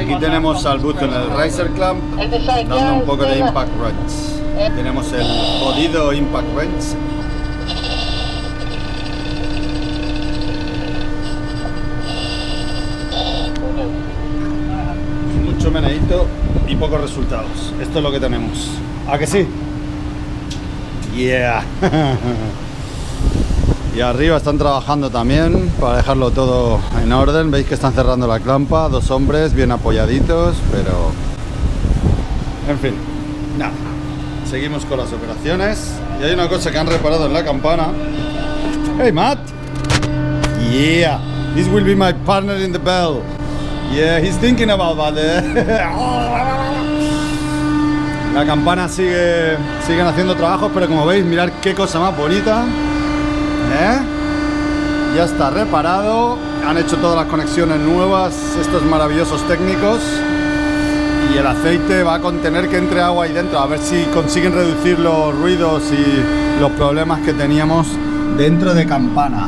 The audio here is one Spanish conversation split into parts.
Aquí tenemos al buzo en el Riser Clamp, dando un poco de impact wrench. Tenemos el jodido impact wrench. Mucho meneíto y pocos resultados. Esto es lo que tenemos. ¿A que sí? Yeah. Y arriba están trabajando también para dejarlo todo en orden. Veis que están cerrando la clampa, dos hombres bien apoyaditos, pero en fin, nada. Seguimos con las operaciones. Y hay una cosa que han reparado en la campana. Hey Matt. Yeah, this will be my partner in the bell. Yeah, he's thinking about that. La campana siguen haciendo trabajos, pero como veis, mirad qué cosa más bonita. Ya está reparado, han hecho todas las conexiones nuevas estos maravillosos técnicos, y el aceite va a contener que entre agua ahí dentro, a ver si consiguen reducir los ruidos y los problemas que teníamos dentro de campana.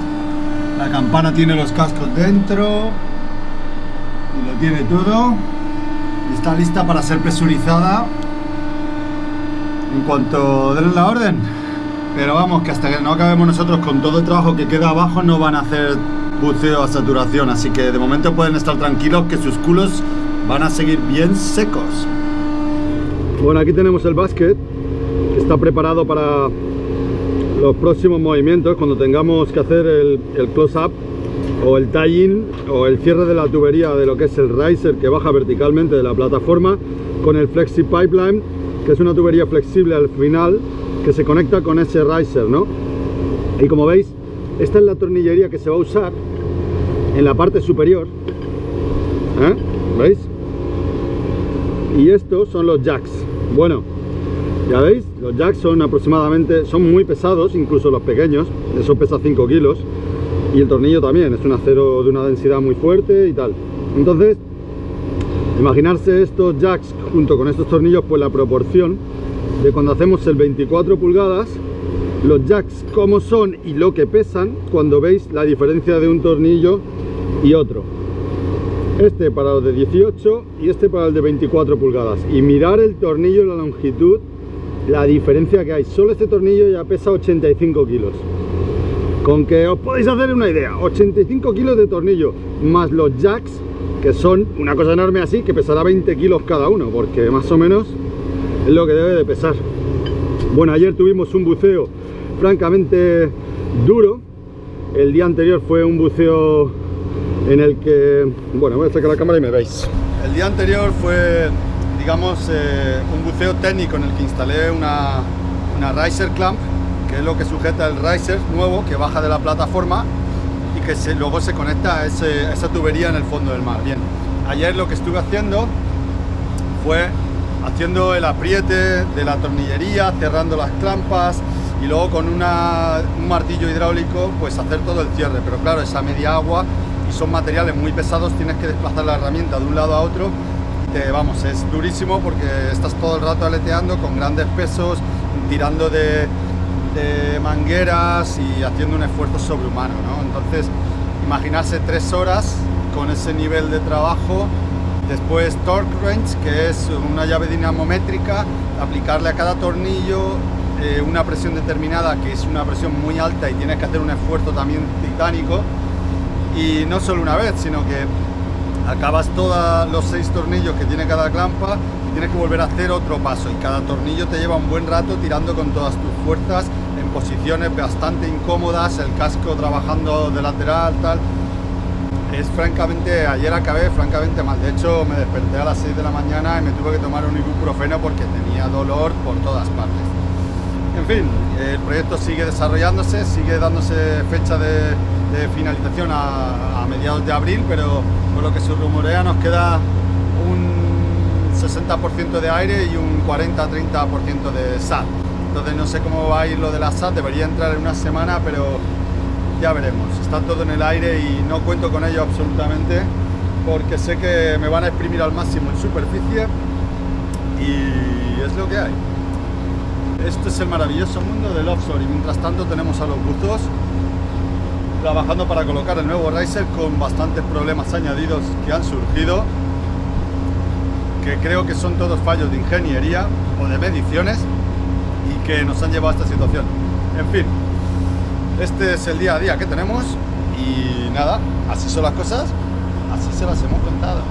La campana tiene los cascos dentro y lo tiene todo y está lista para ser presurizada en cuanto den la orden. Pero vamos, que hasta que no acabemos nosotros con todo el trabajo que queda abajo, no van a hacer buceo a saturación. Así que de momento pueden estar tranquilos que sus culos van a seguir bien secos. Bueno, aquí tenemos el basket, que está preparado para los próximos movimientos, cuando tengamos que hacer el close-up o el tie-in o el cierre de la tubería de lo que es el riser que baja verticalmente de la plataforma, con el flexi pipeline, que es una tubería flexible al final que se conecta con ese riser, ¿no? Y como veis, esta es la tornillería que se va a usar en la parte superior, ¿veis? Y estos son los jacks. Bueno, ya veis, los jacks son muy pesados, incluso los pequeños. Eso pesa 5 kilos. Y el tornillo también, es un acero de una densidad muy fuerte y tal. Entonces, imaginarse estos jacks junto con estos tornillos, pues la proporción de cuando hacemos el 24 pulgadas, los jacks como son y lo que pesan, cuando veis la diferencia de un tornillo y otro. Este para los de 18 y este para el de 24 pulgadas. Y mirar el tornillo y la longitud, la diferencia que hay. Solo este tornillo ya pesa 85 kilos. Con que os podéis hacer una idea, 85 kilos de tornillo, más los jacks, que son una cosa enorme así, que pesará 20 kilos cada uno, porque más o menos es lo que debe de pesar. Bueno, ayer tuvimos un buceo francamente duro. El día anterior fue un buceo en el que, bueno, voy a sacar la cámara y me veis. El día anterior fue, digamos, un buceo técnico en el que instalé una riser clamp, que es lo que sujeta el riser nuevo que baja de la plataforma y que luego se conecta a esa tubería en el fondo del mar. Bien, ayer lo que estuve haciendo fue haciendo el apriete de la tornillería, cerrando las clampas y luego con un martillo hidráulico pues hacer todo el cierre. Pero claro, es a media agua y son materiales muy pesados, tienes que desplazar la herramienta de un lado a otro y vamos, es durísimo porque estás todo el rato aleteando con grandes pesos, tirando de mangueras y haciendo un esfuerzo sobrehumano, ¿no? Entonces, imaginarse 3 horas con ese nivel de trabajo. Después torque wrench, que es una llave dinamométrica, aplicarle a cada tornillo una presión determinada, que es una presión muy alta y tienes que hacer un esfuerzo también titánico. Y no solo una vez, sino que acabas todos los 6 tornillos que tiene cada clampa y tienes que volver a hacer otro paso. Y cada tornillo te lleva un buen rato tirando con todas tus fuerzas en posiciones bastante incómodas, el casco trabajando de lateral, tal. Es francamente, ayer acabé francamente mal. De hecho, me desperté a las 6 de la mañana y me tuve que tomar un ibuprofeno porque tenía dolor por todas partes. En fin, el proyecto sigue desarrollándose, sigue dándose fecha de finalización a mediados de abril, pero por lo que se rumorea nos queda un 60% de aire y un 40-30% de SAT. Entonces no sé cómo va a ir lo de la SAT, debería entrar en una semana, pero ya veremos. Está todo en el aire y no cuento con ello absolutamente, porque sé que me van a exprimir al máximo en superficie y es lo que hay. Este es el maravilloso mundo del offshore y mientras tanto tenemos a los buzos trabajando para colocar el nuevo riser con bastantes problemas añadidos que han surgido. que creo que son todos fallos de ingeniería o de mediciones y que nos han llevado a esta situación. En fin, este es el día a día que tenemos y nada, así son las cosas, así se las hemos contado.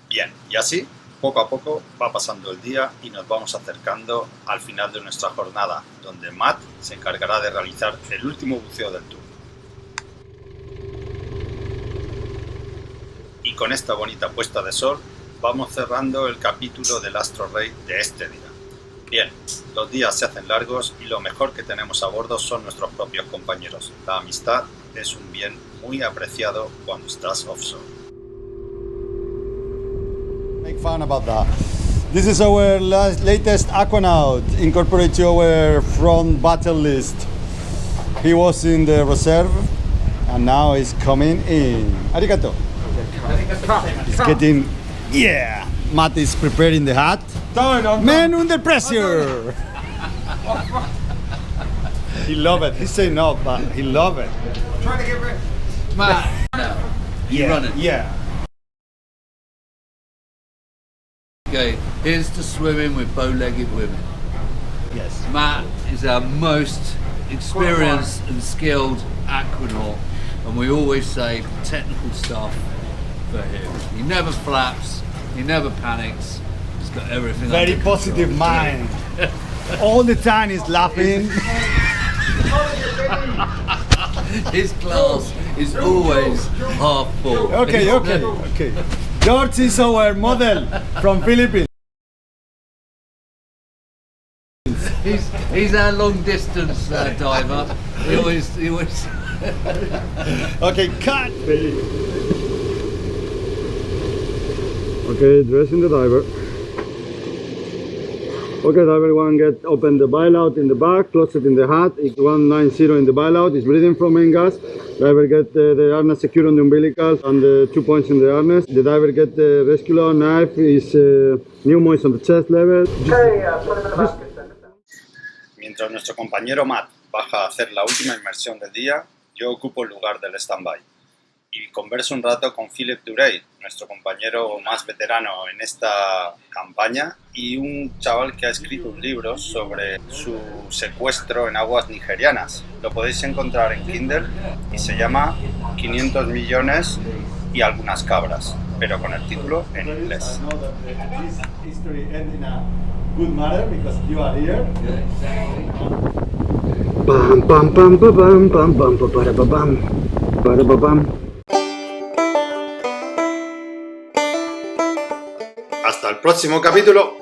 Bien, y así, poco a poco, va pasando el día y nos vamos acercando al final de nuestra jornada, donde Matt se encargará de realizar el último buceo del tour. Y con esta bonita puesta de sol, vamos cerrando el capítulo del Astro Rey de este día. Bien, los días se hacen largos y lo mejor que tenemos a bordo son nuestros propios compañeros. La amistad es un bien muy apreciado cuando estás offshore. Make fun about that. This is our latest Aquanaut, incorporated to our front battle list. He was in the reserve and now he's coming in. Arigato. He's getting, yeah. Matt is preparing the hat. Man under pressure. He love it. He say no, but he love it. Trying to get rid. Matt, you run it. Yeah. Okay, here's to swimming with bow-legged women. Yes. Matt is our most experienced and skilled aquanaut, and we always say technical stuff for him. He never flaps, he never panics. He's got everything. Very under positive control. mind. All the time he's laughing. His glass is always half full. Okay. George is our model from Philippines. He's our long distance diver. He always. Okay, cut. Okay, dressing the diver. Okay, diver one get open the bailout in the back, close it in the hat. It's 190 in the bailout. It's breathing from main gas. Diver get the harness secure on the umbilical and the 2 points in the harness. The diver get the rescue knife is pneumoist on the chest level. Mientras nuestro compañero Matt baja a hacer la última inmersión del día, yo ocupo el lugar del stand-by y converso un rato con Philip Durey, nuestro compañero más veterano en esta campaña y un chaval que ha escrito un libro sobre su secuestro en aguas nigerianas. Lo podéis encontrar en Kindle y se llama 500 millones y algunas cabras, pero con el título en inglés. Pam pam pam pam pam pam para pam para pam. Hasta el próximo capítulo.